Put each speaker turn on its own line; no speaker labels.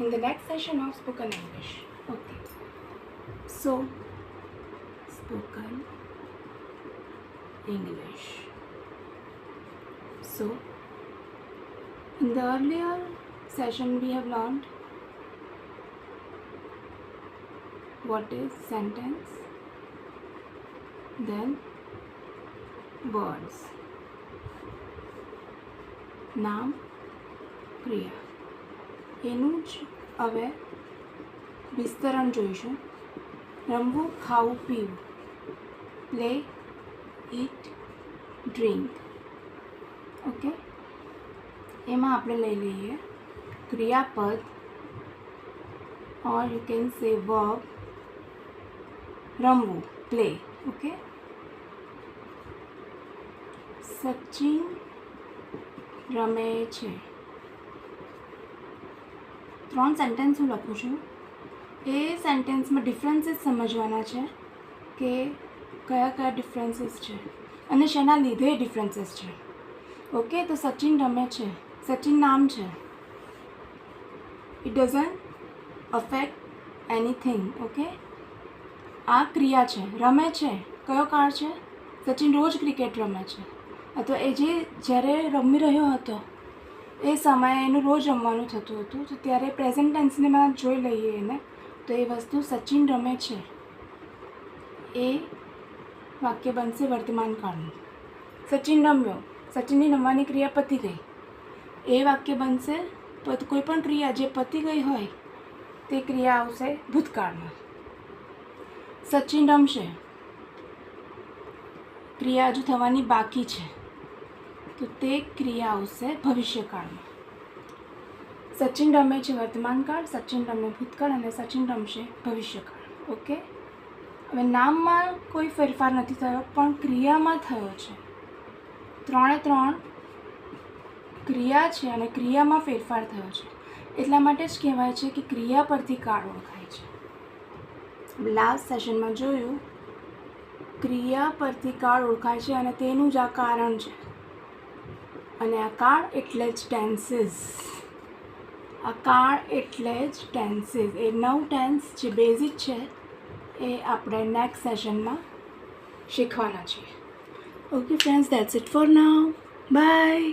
in the next session of spoken English. Okay, so spoken English. So in the earlier session we have learned what is sentence, then words, નામ, ક્રિયા. એનું જ હવે વિસ્તરણ જોઈશું. રમવું, ખાવું, પીવું, પ્લે, ઇટ, ડ્રિંક. ઓકે, એમાં આપણે લઈ લઈએ ક્રિયાપદ, or you can say verb, રમવું, પ્લે. ઓકે, સચિન રમે છે. 3 સેન્ટેન્સ હું લખું છું. એ સેન્ટેન્સમાં ડિફરન્સીસ સમજવાના છે કે કયા કયા ડિફરન્સીસ છે અને શેના લીધે ડિફરન્સીસ છે. ઓકે, તો સચિન રમે છે, સચિન નામ છે. It doesn't affect anything. Okay, આ ક્રિયા છે. રમે છે, કયો કાળ છે? સચિન રોજ ક્રિકેટ રમે છે. અથવા એ જ્યારે રમી રહ્યો હતો એ સમયે એનું રોજ રમવાનું થતું હતું, તો ત્યારે પ્રેઝન્ટ ટેન્સમાં જોઈ લઈએ એને, તો એ વસ્તુ સચિન રમે છે એ વાક્ય બનશે વર્તમાન કાળનું. સચિન રમ્યો, સચિનની રમવાની ક્રિયા પતી ગઈ, એ વાક્ય બનશે કોઈ પણ ક્રિયા જે પતી ગઈ હોય તે ક્રિયા આવશે ભૂતકાળમાં. સચિન રમશે, ક્રિયા હજુ થવાની બાકી છે, તો તે ક્રિયા આવશે ભવિષ્યકાળમાં. સચિન રમે છે વર્તમાનકાળ, સચિન રમે ભૂતકાળ અને સચિન રમશે ભવિષ્યકાળ. ઓકે, હવે નામમાં કોઈ ફેરફાર નથી થયો પણ ક્રિયામાં થયો છે. 3 ક્રિયા છે અને ક્રિયામાં ફેરફાર થયો છે, એટલા માટે જ કહેવાય છે કે ક્રિયા પરથી કાળ ઓળખાય છે. લાસ્ટ સેશનમાં જોયું ક્રિયા પરથી કાળ ઓળખાય છે અને તેનું જ આ કારણ છે. અને આ કાળ એટલે જ ટેન્સીસ. આ કાળ એટલે જ ટેન્સીસ. એ 9 ટેન્સ જે બેઝિક છે એ આપણે નેક્સ્ટ સેશનમાં શીખવાના છીએ. Okay friends, that's it for now. By.